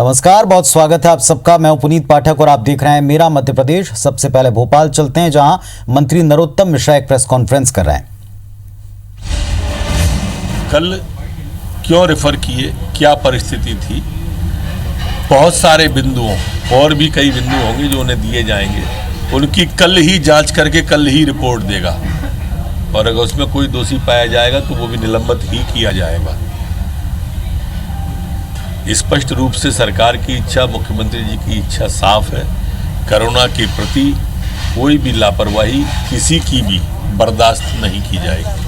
नमस्कार, बहुत स्वागत है आप सबका। मैं हूं पुनीत पाठक और आप देख रहे हैं मेरा मध्य प्रदेश। सबसे पहले भोपाल चलते हैं, जहां मंत्री नरोत्तम मिश्रा एक प्रेस कॉन्फ्रेंस कर रहे हैं। कल क्यों रेफर किए, क्या परिस्थिति थी, बहुत सारे बिंदुओं और भी कई बिंदु होंगे जो उन्हें दिए जाएंगे। उनकी कल ही जांच करके कल ही रिपोर्ट देगा और अगर उसमें कोई दोषी पाया जाएगा तो वो भी निलंबित ही किया जाएगा। स्पष्ट रूप से सरकार की इच्छा, मुख्यमंत्री जी की इच्छा साफ है। कोरोना के प्रति कोई भी लापरवाही किसी की भी बर्दाश्त नहीं की जाएगी।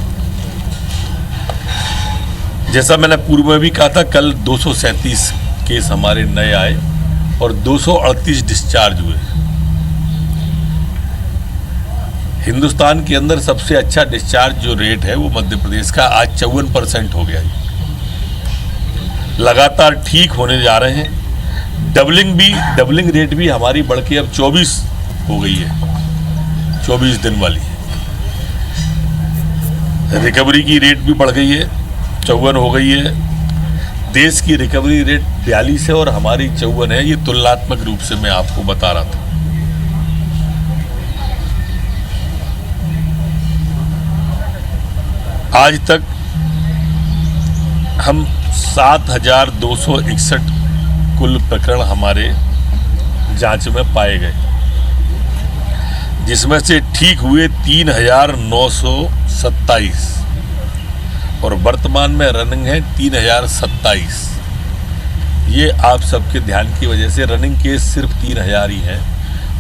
जैसा मैंने पूर्व में भी कहा था, कल 237 केस हमारे नए आए और 238 डिस्चार्ज हुए। हिंदुस्तान के अंदर सबसे अच्छा डिस्चार्ज जो रेट है वो मध्य प्रदेश का आज 54% हो गया है। लगातार ठीक होने जा रहे हैं। डबलिंग रेट भी हमारी बढ़ के अब 24 हो गई है, 24 दिन वाली। रिकवरी की रेट भी बढ़ गई है, 54 हो गई है। देश की रिकवरी रेट 42 है और हमारी 54 है। ये तुलनात्मक रूप से मैं आपको बता रहा था। आज तक हम 7,261 कुल प्रकरण हमारे जांच में पाए गए, जिसमें से ठीक हुए 3,927 और वर्तमान में रनिंग है 3,027। ये आप सबके ध्यान की वजह से रनिंग केस सिर्फ 3,000 ही हैं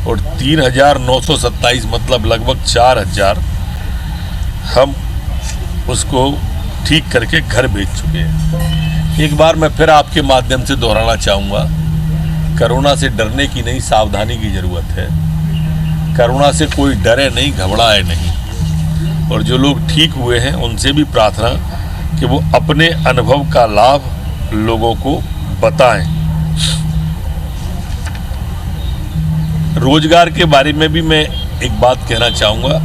और 3,927 मतलब लगभग 4,000 हम उसको ठीक करके घर भेज चुके हैं। एक बार मैं फिर आपके माध्यम से दोहराना चाहूँगा, कोरोना से डरने की नहीं, सावधानी की ज़रूरत है। कोरोना से कोई डरे नहीं, घबराए नहीं। और जो लोग ठीक हुए हैं उनसे भी प्रार्थना कि वो अपने अनुभव का लाभ लोगों को बताएं। रोजगार के बारे में भी मैं एक बात कहना चाहूँगा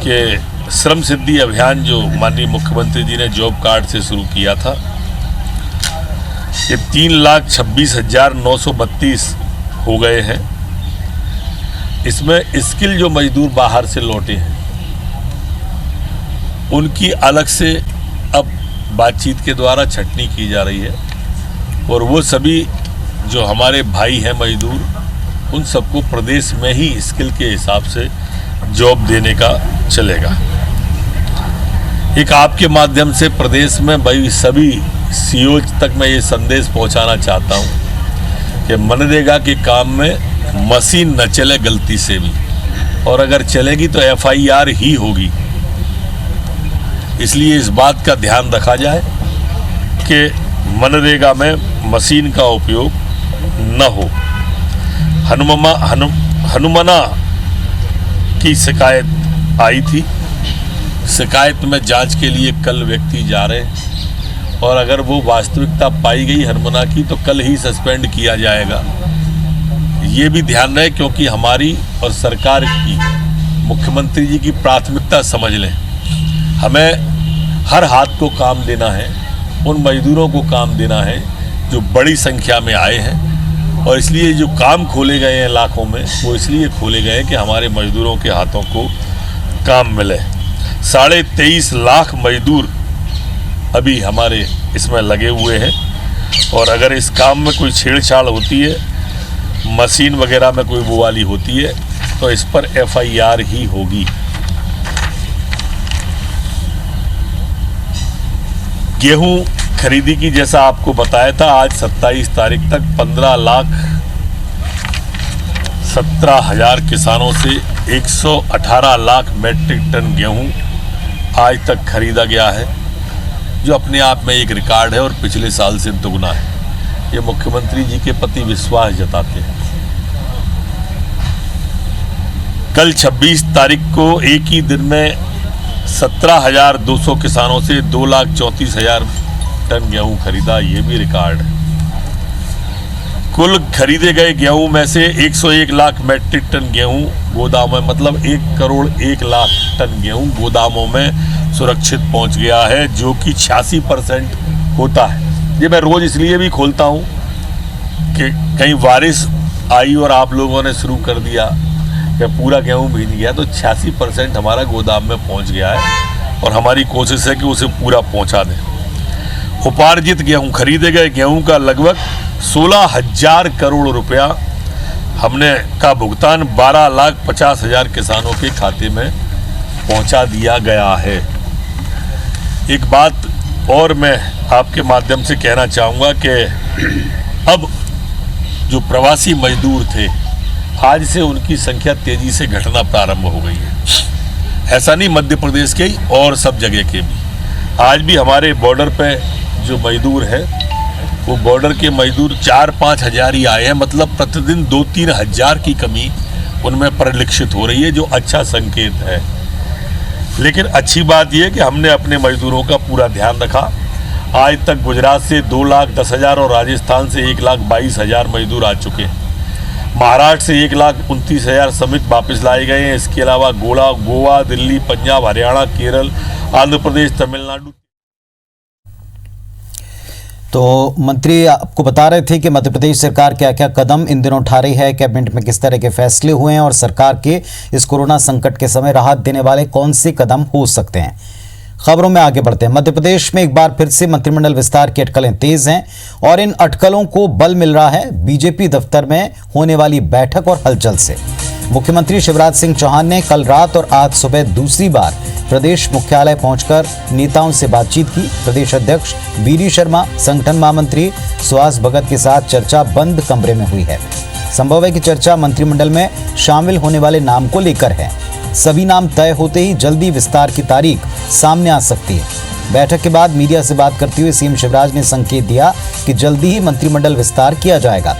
कि श्रम सिद्धि अभियान जो माननीय मुख्यमंत्री जी ने जॉब कार्ड से शुरू किया था, ये 3,26,932 हो गए हैं। इसमें स्किल जो मजदूर बाहर से लौटे हैं उनकी अलग से अब बातचीत के द्वारा छटनी की जा रही है और वो सभी जो हमारे भाई हैं मजदूर, उन सबको प्रदेश में ही स्किल के हिसाब से जॉब देने का चलेगा। एक आपके माध्यम से प्रदेश में भाई सभी सीओ तक मैं ये संदेश पहुंचाना चाहता हूं कि मनरेगा के काम में मशीन न चले गलती से भी, और अगर चलेगी तो FIR ही होगी। इसलिए इस बात का ध्यान रखा जाए कि मनरेगा में मशीन का उपयोग न हो। हनुमना की शिकायत आई थी, शिकायत में जांच के लिए कल व्यक्ति जा रहे हैं और अगर वो वास्तविकता पाई गई हनुमना की तो कल ही सस्पेंड किया जाएगा। ये भी ध्यान रहे, क्योंकि हमारी और सरकार की, मुख्यमंत्री जी की प्राथमिकता समझ लें। हमें हर हाथ को काम देना है, उन मजदूरों को काम देना है जो बड़ी संख्या में आए हैं। और इसलिए जो काम खोले गए हैं लाखों में, वो इसलिए खोले गए हैं कि हमारे मजदूरों के हाथों को काम मिले। 23.5 लाख मजदूर अभी हमारे इसमें लगे हुए हैं और अगर इस काम में कोई छेड़छाड़ होती है, मशीन वगैरह में कोई बुवाली होती है, तो इस पर FIR ही होगी। गेहूं खरीदी की जैसा आपको बताया था, आज 27 तारीख तक 15,17,000 किसानों से 118 लाख मैट्रिक टन गेहूं आज तक खरीदा गया है, जो अपने आप में एक रिकॉर्ड है और पिछले साल से दुगना है। ये मुख्यमंत्री जी के प्रति विश्वास जताते हैं। कल 26 तारीख को एक ही दिन में 17,200 किसानों से 2,34,000 टन गेहूं खरीदा, ये भी रिकॉर्ड है। कुल खरीदे गए गेहूं में से 101 लाख मैट्रिक टन गेहूं गोदामों में, मतलब 1,01,00,000 टन गेहूं गोदामों में सुरक्षित पहुंच गया है, जो कि 86% होता है। ये मैं रोज इसलिए भी खोलता हूँ कि कहीं बारिश आई और आप लोगों ने शुरू कर दिया या पूरा गेहूं भीज गया, तो 86% हमारा गोदाम में पहुंच गया है और हमारी कोशिश है कि उसे पूरा पहुंचा दें। उपार्जित गेहूं, खरीदे गए गेहूं का लगभग 16,000 करोड़ रुपया हमने का भुगतान 12,50,000 किसानों के खाते में पहुंचा दिया गया है। एक बात और मैं आपके माध्यम से कहना चाहूँगा कि अब जो प्रवासी मजदूर थे, आज से उनकी संख्या तेजी से घटना प्रारंभ हो गई है। ऐसा नहीं मध्य प्रदेश के ही और सब जगह के भी। आज भी हमारे बॉर्डर पे जो मजदूर है, वो बॉर्डर के मजदूर 4-5 हज़ार ही आए हैं। मतलब प्रतिदिन 2-3 हज़ार की कमी उनमें परिलक्षित हो रही है, जो अच्छा संकेत है। लेकिन अच्छी बात यह कि हमने अपने मजदूरों का पूरा ध्यान रखा। आज तक गुजरात से 2,10,000 और राजस्थान से 1,22,000 मजदूर आ चुके हैं। महाराष्ट्र से 1,29,000 श्रमिक वापस लाए गए हैं। इसके अलावा गोवा, दिल्ली, पंजाब, हरियाणा, केरल, आंध्र प्रदेश, तमिलनाडु। तो मंत्री आपको बता रहे थे कि मध्य प्रदेश सरकार क्या क्या कदम इन दिनों उठा रही है, कैबिनेट में किस तरह के फैसले हुए हैं और सरकार के इस कोरोना संकट के समय राहत देने वाले कौन से कदम हो सकते हैं। खबरों में आगे बढ़ते हैं। मध्य प्रदेश में एक बार फिर से मंत्रिमंडल विस्तार की अटकलें तेज हैं और इन अटकलों को बल मिल रहा है बीजेपी दफ्तर में होने वाली बैठक और हलचल से। मुख्यमंत्री शिवराज सिंह चौहान ने कल रात और आज सुबह दूसरी बार प्रदेश मुख्यालय पहुंचकर नेताओं से बातचीत की। प्रदेश अध्यक्ष बीडी शर्मा, संगठन महामंत्री सुहास भगत के साथ चर्चा बंद कमरे में हुई है। संभव है कि चर्चा मंत्रिमंडल में शामिल होने वाले नाम को लेकर है। सभी नाम तय होते ही जल्दी विस्तार की तारीख सामने आ सकती है। बैठक के बाद मीडिया से बात करते हुए सीएम शिवराज ने संकेत दिया कि जल्दी ही मंत्रिमंडल विस्तार किया जाएगा।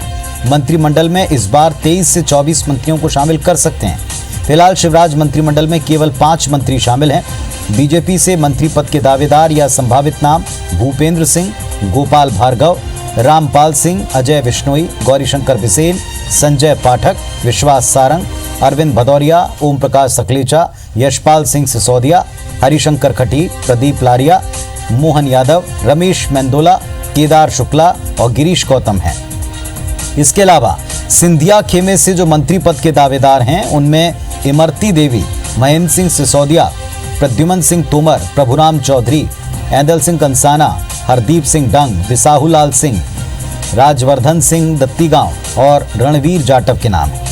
मंत्रिमंडल में इस बार 23 से 24 मंत्रियों को शामिल कर सकते हैं। फिलहाल शिवराज मंत्रिमंडल में केवल 5 मंत्री शामिल हैं। बीजेपी से मंत्री पद के दावेदार या संभावित नाम भूपेंद्र सिंह, गोपाल भार्गव, रामपाल सिंह, अजय बिश्नोई, गौरीशंकर बिसेन, संजय पाठक, विश्वास सारंग, अरविंद भदौरिया, ओम प्रकाश सकलेचा, यशपाल सिंह सिसोदिया, हरिशंकर खटी, प्रदीप लारिया, मोहन यादव, रमेश मेंदोला, केदार शुक्ला और गिरीश गौतम हैं। इसके अलावा सिंधिया खेमे से जो मंत्री पद के दावेदार हैं, उनमें इमरती देवी, महेंद्र सिंह सिसोदिया, प्रद्युमन सिंह तोमर, प्रभुराम चौधरी, ऐदल सिंह कंसाना, हरदीप सिंह डंग, बिसाहूलाल सिंह, राजवर्धन सिंह दत्तीगांव और रणवीर जाटव के नाम हैं।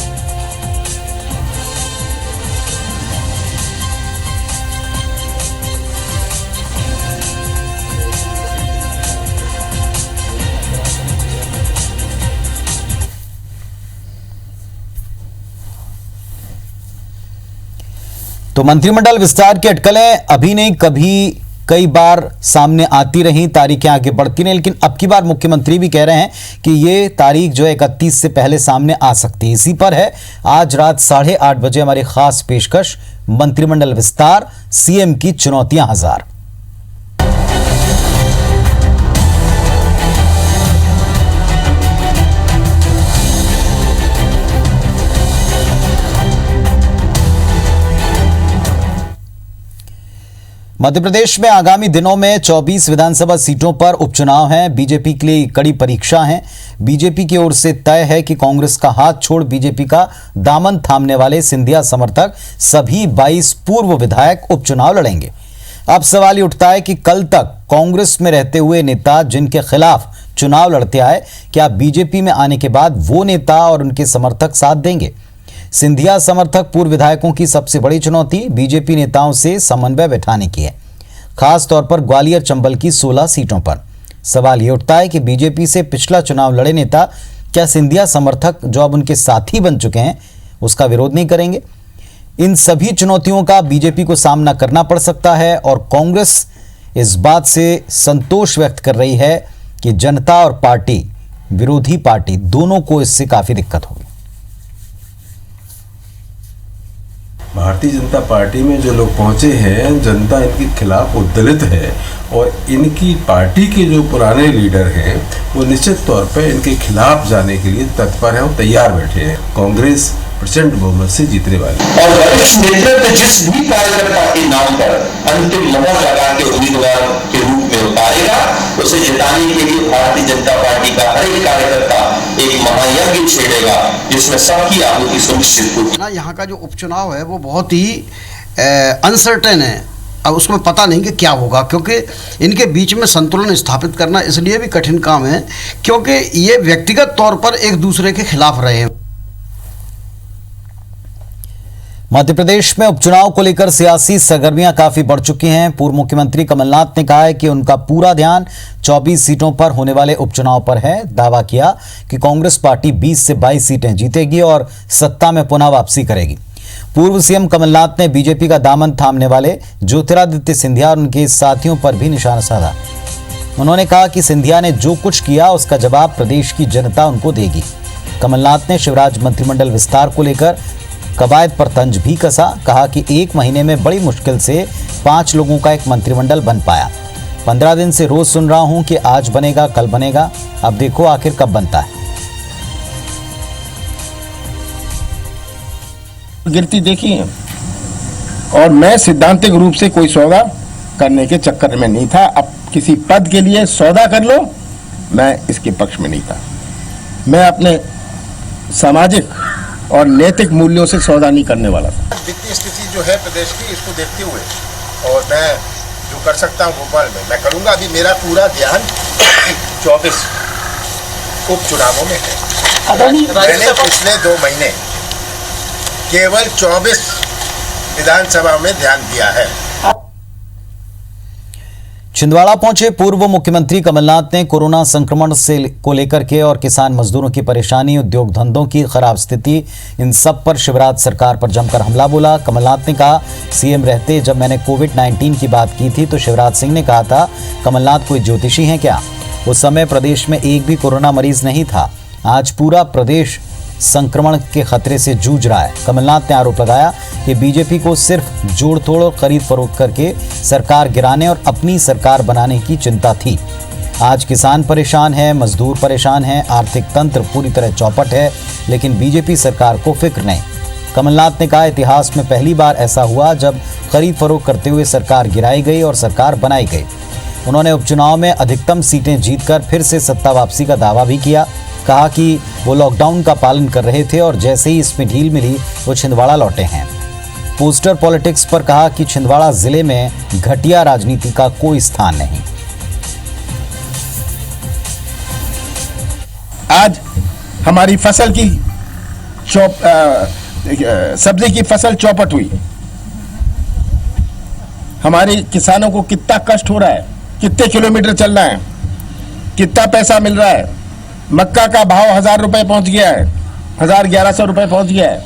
तो मंत्रिमंडल विस्तार की अटकलें अभी नहीं कभी कई बार सामने आती रहीं, तारीखें आगे बढ़ती रहीं, लेकिन अब की बार मुख्यमंत्री भी कह रहे हैं कि ये तारीख जो है 31 से पहले सामने आ सकती है। इसी पर है आज रात 8:30 बजे हमारी खास पेशकश मंत्रिमंडल विस्तार, सीएम की चुनौतियां हजार। मध्य प्रदेश में आगामी दिनों में 24 विधानसभा सीटों पर उपचुनाव हैं। बीजेपी के लिए कड़ी परीक्षा है। बीजेपी की ओर से तय है कि कांग्रेस का हाथ छोड़ बीजेपी का दामन थामने वाले सिंधिया समर्थक सभी 22 पूर्व विधायक उपचुनाव लड़ेंगे। अब सवाल ये उठता है कि कल तक कांग्रेस में रहते हुए नेता जिनके खिलाफ चुनाव लड़ते आए, क्या बीजेपी में आने के बाद वो नेता और उनके समर्थक साथ देंगे? सिंधिया समर्थक पूर्व विधायकों की सबसे बड़ी चुनौती बीजेपी नेताओं से समन्वय बैठाने की है, खास तौर पर ग्वालियर चंबल की 16 सीटों पर। सवाल ये उठता है कि बीजेपी से पिछला चुनाव लड़े नेता क्या सिंधिया समर्थक जो अब उनके साथी बन चुके हैं उसका विरोध नहीं करेंगे? इन सभी चुनौतियों का बीजेपी को सामना करना पड़ सकता है और कांग्रेस इस बात से संतोष व्यक्त कर रही है कि जनता और पार्टी, विरोधी पार्टी दोनों को इससे काफी दिक्कत होगी। भारतीय जनता पार्टी में जो लोग पहुंचे हैं, जनता इनके खिलाफ उद्दलित है और इनकी पार्टी के जो पुराने लीडर हैं वो निश्चित तौर पर इनके खिलाफ जाने के लिए तत्पर हैं और तैयार बैठे हैं। कांग्रेस प्रचंड बहुमत से जीतने वाली और वरिष्ठ नेतृत्व जिस भी कार्यकर्ता के नाम पर अंतिम मोहर लगा के उम्मीदवार के रूप में हारेगा उसे जिताने के लिए भारतीय जनता पार्टी का हर एक कार्यकर्ता एक महायज्ञ छेड़ेगा जिसमें सबकी आहुति सुनिश्चित होगी। ना यहाँ का जो उपचुनाव है वो बहुत ही अनसर्टेन है। अब उसमें पता नहीं कि क्या होगा, क्योंकि इनके बीच में संतुलन स्थापित करना इसलिए भी कठिन काम है क्योंकि ये व्यक्तिगत तौर पर एक दूसरे के खिलाफ रहे हैं। मध्य प्रदेश में उपचुनाव को लेकर सियासी सरगर्मियां काफी बढ़ चुकी हैं। पूर्व मुख्यमंत्री कमलनाथ ने कहा है कि उनका पूरा ध्यान 24 सीटों पर होने वाले उपचुनाव पर है। दावा किया कि कांग्रेस पार्टी 20 से 22 सीटें जीतेगी और सत्ता में पुनः वापसी करेगी। पूर्व सीएम कमलनाथ ने बीजेपी का दामन थामने वाले ज्योतिरादित्य सिंधिया और उनके साथियों पर भी निशाना साधा। उन्होंने कहा कि सिंधिया ने जो कुछ किया उसका जवाब प्रदेश की जनता उनको देगी। कमलनाथ ने शिवराज मंत्रिमंडल विस्तार को लेकर कवायद पर तंज भी कसा। कहा कि 1 महीने में बड़ी मुश्किल से 5 लोगों का एक मंत्रिमंडल बन पाया। 15 दिन से रोज सुन रहा हूं कि आज बनेगा, कल बनेगा, अब देखो आखिर कब बनता है। गिरती देखी है और मैं सिद्धांतिक रूप से कोई सौदा करने के चक्कर में नहीं था। अब किसी पद के लिए सौदा कर लो, मैं इसके पक्ष में नहीं था। मैं अपने सामाजिक और नैतिक मूल्यों से सौदा नहीं करने वाला था। वित्तीय स्थिति जो है प्रदेश की, इसको देखते हुए और मैं जो कर सकता हूँ भोपाल में मैं करूँगा। अभी मेरा पूरा ध्यान 24 उपचुनावों में है। मैंने पिछले 2 महीने केवल 24 विधानसभा में ध्यान दिया है। छिंदवाड़ा पहुंचे पूर्व मुख्यमंत्री कमलनाथ ने कोरोना संक्रमण से को लेकर के और किसान मजदूरों की परेशानी, उद्योग धंधों की खराब स्थिति, इन सब पर शिवराज सरकार पर जमकर हमला बोला। कमलनाथ ने कहा, सीएम रहते जब मैंने कोविड-19 की बात की थी तो शिवराज सिंह ने कहा था कमलनाथ कोई ज्योतिषी हैं क्या? उस समय प्रदेश में एक भी कोरोना मरीज नहीं था। आज पूरा प्रदेश संक्रमण के खतरे से जूझ रहा है। कमलनाथ ने आरोप लगाया कि बीजेपी को सिर्फ जोड़ तोड़ और खरीद फरोख्त करके सरकार गिराने और अपनी सरकार बनाने की चिंता थी। आज किसान परेशान है, मजदूर परेशान है, आर्थिक तंत्र पूरी तरह चौपट है, लेकिन बीजेपी सरकार को फिक्र नहीं। कमलनाथ ने कहा, इतिहास में पहली बार ऐसा हुआ जब खरीद फरोख्त करते हुए सरकार गिराई गई और सरकार बनाई गई। उन्होंने उपचुनाव में अधिकतम सीटें जीतकर फिर से सत्ता वापसी का दावा भी किया। कहा कि वो लॉकडाउन का पालन कर रहे थे और जैसे ही इसमें ढील मिली वो छिंदवाड़ा लौटे हैं। पोस्टर पॉलिटिक्स पर कहा कि छिंदवाड़ा जिले में घटिया राजनीति का कोई स्थान नहीं। आज हमारी फसल की सब्जी की फसल चौपट हुई। हमारे किसानों को कितना कष्ट हो रहा है, कितने किलोमीटर चलना है, कितना पैसा मिल रहा है। मक्का का भाव 1000 रुपए पहुंच गया है, 1100 रुपए पहुंच गया है।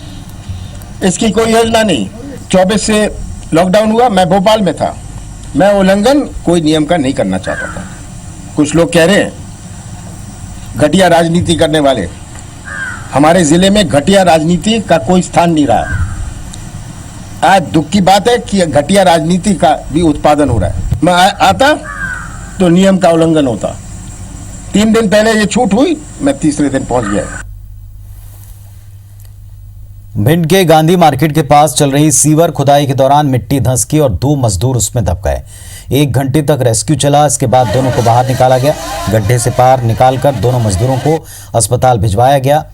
इसकी कोई योजना नहीं। 24 से लॉकडाउन हुआ, मैं भोपाल में था। मैं उल्लंघन कोई नियम का नहीं करना चाहता था। कुछ लोग कह रहे हैं घटिया राजनीति करने वाले। हमारे जिले में घटिया राजनीति का कोई स्थान नहीं रहा। आज दुख की बात है कि घटिया राजनीति का भी उत्पादन हो रहा है। मैं आता तो नियम का उल्लंघन होता। 3 दिन पहले ये छूट हुई, मैं तीसरे दिन पहुंच गया। भिंड के गांधी मार्केट के पास चल रही सीवर खुदाई के दौरान मिट्टी धंसकी और 2 मजदूर उसमें दब गए। 1 घंटे तक रेस्क्यू चला। इसके बाद दोनों को बाहर निकाला गया। गड्ढे से पार निकालकर दोनों मजदूरों को अस्पताल भिजवाया गया।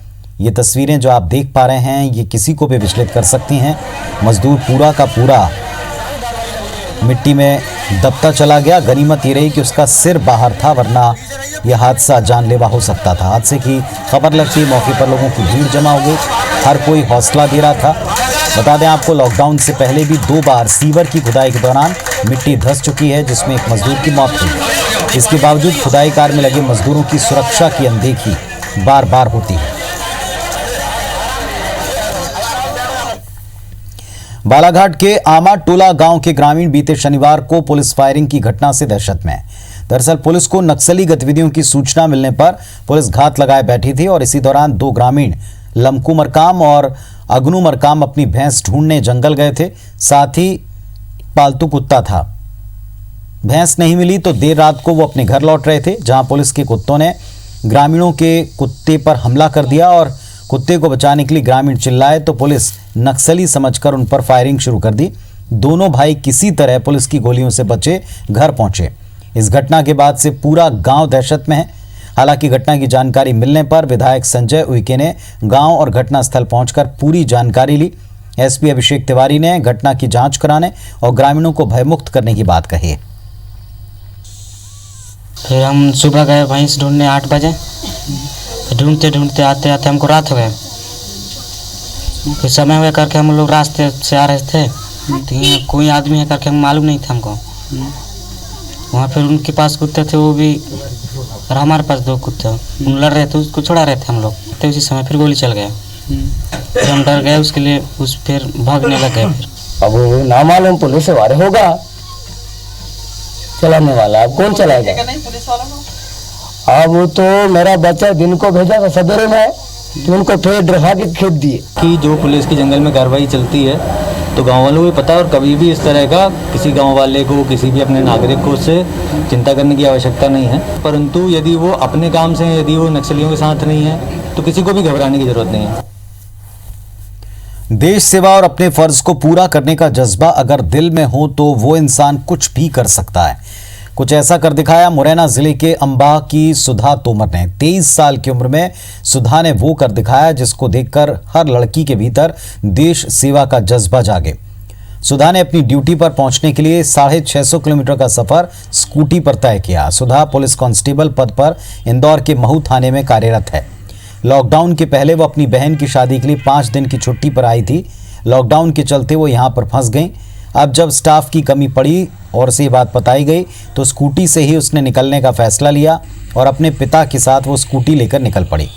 ये तस्वीरें जो आप देख पा रहे हैं ये किसी को भी विचलित कर सकती हैं। मजदूर पूरा का पूरा मिट्टी में दबता चला गया। गनीमत ये रही कि उसका सिर बाहर था, वरना यह हादसा जानलेवा हो सकता था। हादसे की खबर लगती मौके पर लोगों की भीड़ जमा हो गई। हर कोई हौसला दे रहा था। बता दें आपको, लॉकडाउन से पहले भी 2 बार सीवर की खुदाई के दौरान मिट्टी धंस चुकी है, जिसमें एक मजदूर की मौत हुई। इसके बावजूद खुदाई कार्य में लगे मजदूरों की सुरक्षा की अनदेखी बार बार होती है। बालाघाट के आमा टोला गांव के ग्रामीण बीते शनिवार को पुलिस फायरिंग की घटना से दहशत में है। दरअसल पुलिस को नक्सली गतिविधियों की सूचना मिलने पर पुलिस घात लगाए बैठी थी और इसी दौरान 2 ग्रामीण लमकू मरकाम और अगनू मरकाम अपनी भैंस ढूंढने जंगल गए थे। साथ ही पालतू कुत्ता था। भैंस नहीं मिली तो देर रात को वो अपने घर लौट रहे थे, जहां पुलिस के कुत्तों ने ग्रामीणों के कुत्ते पर हमला कर दिया और कुत्ते को बचाने के लिए ग्रामीण चिल्लाए तो पुलिस नक्सली समझकर उन पर फायरिंग शुरू कर दी। दोनों भाई किसी तरह पुलिस की गोलियों से बचे घर पहुंचे। इस घटना के बाद से पूरा गांव दहशत में है। हालांकि घटना की जानकारी मिलने पर विधायक संजय उइके ने गांव और घटनास्थल पहुंचकर पूरी जानकारी ली। एसपी अभिषेक तिवारी ने घटना की जांच कराने और ग्रामीणों को भयमुक्त करने की बात कही है। फिर हम सुबह गए भैंस ढूंढने 8 बजे, ढूंढते ढूंढते आते आते हमको रात हो गए। फिर समय हुआ करके हम लोग रास्ते से आ रहे थे, तो यहाँ कोई आदमी है करके हम मालूम नहीं था हमको। वहाँ फिर उनके पास कुत्ते थे, वो भी और हमारे पास 2 कुत्ते लड़ रहे थे, उसको छोड़ा रहे थे हम लोग। तो उसी समय फिर गोली चल गया। फिर हम डर गए, उसके लिए फिर भागने लग गए। फिर अब वो नामालूम पुलिस वाले होगा चलाने वाला, अब कौन चलाएगा? अब वो तो मेरा बच्चा दिन को भेजा था सवेरे में, तो उनको फिर रखा के खेत दिए कि जो पुलिस की जंगल में कार्रवाई चलती है तो गांव वालों को भी पता है, और कभी भी इस तरह का किसी गांव वाले को, किसी भी अपने नागरिक को उससे चिंता करने की आवश्यकता नहीं है। परंतु यदि वो अपने काम से, यदि वो नक्सलियों के साथ नहीं है, तो किसी को भी घबराने की जरूरत नहीं है। देश सेवा और अपने फर्ज को पूरा करने का जज्बा अगर दिल में हो तो वो इंसान कुछ भी कर सकता है। कुछ ऐसा कर दिखाया मुरैना जिले के अंबा की सुधा तोमर ने। 23 साल की उम्र में सुधा ने वो कर दिखाया जिसको देखकर हर लड़की के भीतर देश सेवा का जज्बा जागे। सुधा ने अपनी ड्यूटी पर पहुंचने के लिए 650 किलोमीटर का सफर स्कूटी पर तय किया। सुधा पुलिस कांस्टेबल पद पर इंदौर के महू थाने में कार्यरत है। लॉकडाउन के पहले वो अपनी बहन की शादी के लिए 5 दिन की छुट्टी पर आई थी। लॉकडाउन के चलते वो यहाँ पर फंस गई। अब जब स्टाफ की कमी पड़ी और उसे बात बताई गई तो स्कूटी से ही उसने निकलने का फैसला लिया और अपने पिता के साथ वो स्कूटी लेकर निकल पड़ी।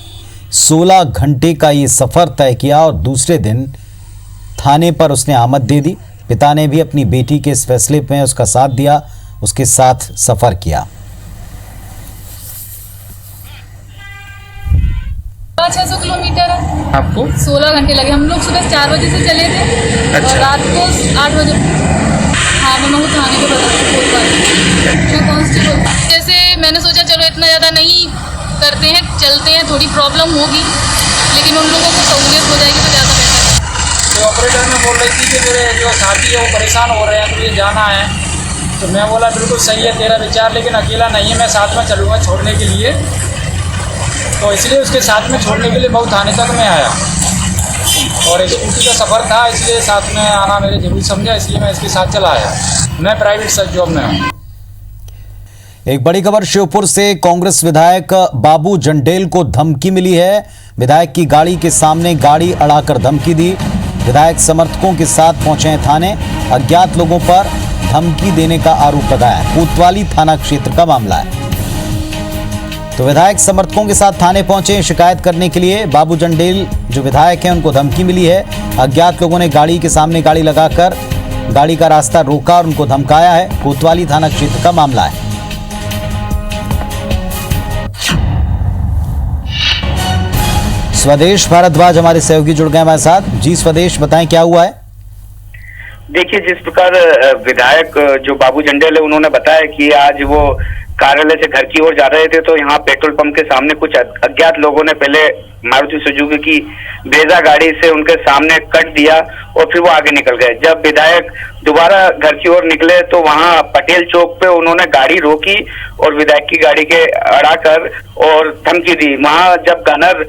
16 घंटे का ये सफ़र तय किया और दूसरे दिन थाने पर उसने आमद दे दी। पिता ने भी अपनी बेटी के इस फैसले में उसका साथ दिया, उसके साथ सफ़र किया। 600 किलोमीटर है। आपको 16 घंटे लगे। हम लोग सुबह 4 बजे से चले थे और रात को 8 बजे। हाँ, मैं महू थाने के कांस्टेबल। जैसे मैंने सोचा चलो इतना ज़्यादा नहीं करते हैं, चलते हैं, थोड़ी प्रॉब्लम होगी लेकिन उन लोगों को सहूलियत हो जाएगी तो ज़्यादा बेहतर है। तो ऑपरेटर ने बोल रही थी कि मेरे जो साथी है वो परेशान हो रहे हैं, तो ये जाना है। तो मैं बोला बिल्कुल सही है तेरा विचार, लेकिन अकेला नहीं है, मैं साथ में चलूँगा छोड़ने के लिए। तो इसलिए उसके साथ में छोड़ने के लिए महू थाने तक मैं आया और स्कूटी का सफ़र था, इसलिए साथ में आना मेरे जरूरी समझा, इसलिए मैं इसके साथ चला आया। मैं प्राइवेट जॉब में हूँ। एक बड़ी खबर श्योपुर से। कांग्रेस विधायक बाबू जंडेल को धमकी मिली है। विधायक की गाड़ी के सामने गाड़ी अड़ाकर धमकी दी। विधायक समर्थकों के साथ पहुंचे हैं थाने। अज्ञात लोगों पर धमकी देने का आरोप लगाया। कोतवाली थाना क्षेत्र का मामला है। तो विधायक समर्थकों के साथ थाने पहुंचे शिकायत करने के लिए। बाबू जंडेल जो विधायक हैं उनको धमकी मिली है। अज्ञात लोगों ने गाड़ी के सामने गाड़ी लगाकर गाड़ी का रास्ता रोका और उनको धमकाया है। कोतवाली थाना क्षेत्र का मामला है। स्वदेश भारद्वाज हमारे सहयोगी जुड़ गए हमारे साथ। जी स्वदेश, बताएं क्या हुआ है? देखिए, जिस प्रकार विधायक जो बाबू जंडेल है उन्होंने बताया कि आज वो कार्यालय से घर की ओर जा रहे थे तो यहाँ पेट्रोल पंप के सामने कुछ अज्ञात लोगों ने पहले मारुति सुजुकी की ब्रेजा गाड़ी से उनके सामने कट दिया और फिर वो आगे निकल गए। जब विधायक दोबारा घर की ओर निकले तो वहाँ पटेल चौक पे उन्होंने गाड़ी रोकी और विधायक की गाड़ी के अड़ाकर और धमकी दी। वहाँ जब गनर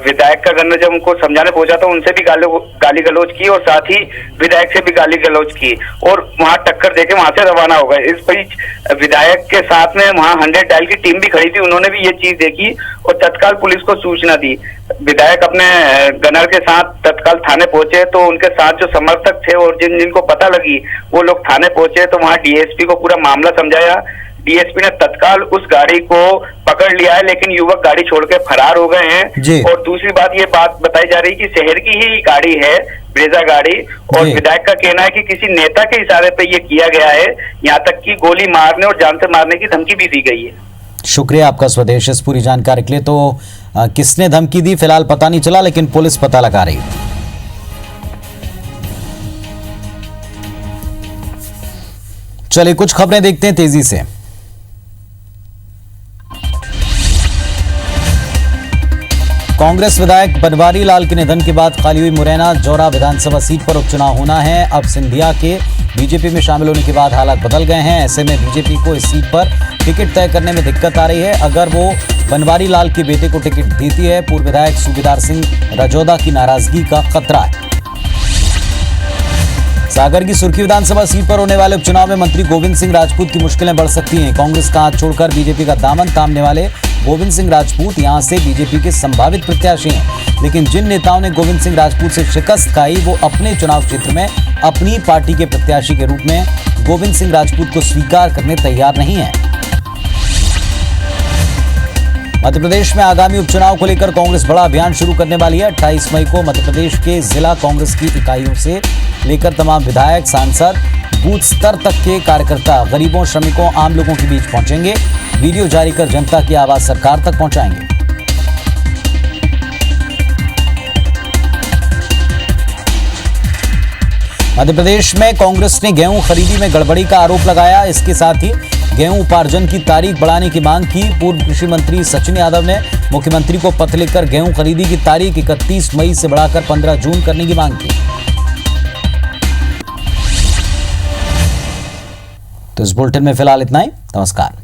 विधायक का गनर जब उनको समझाने पहुंचा तो उनसे भी गाली गलौज की और साथ ही विधायक से भी गाली गलौज की और वहाँ टक्कर देके वहां से रवाना हो गए। इस बीच विधायक के साथ में वहाँ 100 डायल की टीम भी खड़ी थी, उन्होंने भी ये चीज देखी और तत्काल पुलिस को सूचना दी। विधायक अपने गनर के साथ तत्काल थाने पहुंचे तो उनके साथ जो समर्थक थे और जिनको पता लगी वो लोग थाने पहुंचे तो वहां डीएसपी को पूरा मामला समझाया। डीएसपी ने तत्काल उस गाड़ी को पकड़ लिया है, लेकिन युवक गाड़ी छोड़ के फरार हो गए हैं। और दूसरी बात ये बात बताई जा रही है कि शहर की ही गाड़ी है, ब्रेजा गाड़ी, और विधायक का कहना है कि किसी नेता के इशारे पे ये किया गया है। यहाँ तक कि गोली मारने और जान से मारने की धमकी भी दी गई है। शुक्रिया आपका स्वदेश इस पूरी जानकारी के लिए। तो किसने धमकी दी फिलहाल पता नहीं चला, लेकिन पुलिस पता लगा रही है। चलिए कुछ खबरें देखते हैं तेजी से। कांग्रेस विधायक बनवारी लाल के निधन के बाद खाली हुई मुरैना जौरा विधानसभा सीट पर उपचुनाव होना है। अब सिंधिया के बीजेपी में शामिल होने के बाद हालात बदल गए हैं। ऐसे में बीजेपी को इस सीट पर टिकट तय करने में दिक्कत आ रही है। अगर वो बनवारी लाल के बेटे को टिकट देती है, पूर्व विधायक सूबेदार सिंह रजौदा की नाराजगी का खतरा है। सागर की सुर्खी विधानसभा सीट पर होने वाले उपचुनाव में मंत्री गोविंद सिंह राजपूत की मुश्किलें बढ़ सकती हैं। कांग्रेस का हाथ छोड़कर बीजेपी का दामन थामने वाले गोविंद सिंह राजपूत यहां से बीजेपी के संभावित प्रत्याशी हैं। लेकिन जिन नेताओं ने गोविंद सिंह राजपूत से शिकस्त खाई, वो अपने चुनाव क्षेत्र में अपनी पार्टी के प्रत्याशी के रूप में गोविंद सिंह राजपूत को स्वीकार करने तैयार नहीं है। मध्य प्रदेश में आगामी उपचुनाव को लेकर कांग्रेस बड़ा अभियान शुरू करने वाली है। 28 मई को मध्य प्रदेश के जिला कांग्रेस की इकाइयों से लेकर तमाम विधायक, सांसद, बूथ स्तर तक के कार्यकर्ता गरीबों, श्रमिकों, आम लोगों के बीच पहुंचेंगे। वीडियो जारी कर जनता की आवाज सरकार तक पहुंचाएंगे। मध्य प्रदेश में कांग्रेस ने गेहूं खरीदी में गड़बड़ी का आरोप लगाया। इसके साथ ही गेहूं उपार्जन की तारीख बढ़ाने की मांग की। पूर्व कृषि मंत्री सचिन यादव ने मुख्यमंत्री को पत्र लिखकर गेहूं खरीदी की तारीख 31 मई से बढ़ाकर 15 जून करने की मांग की। तो इस बुलेटिन में फिलहाल इतना ही। नमस्कार।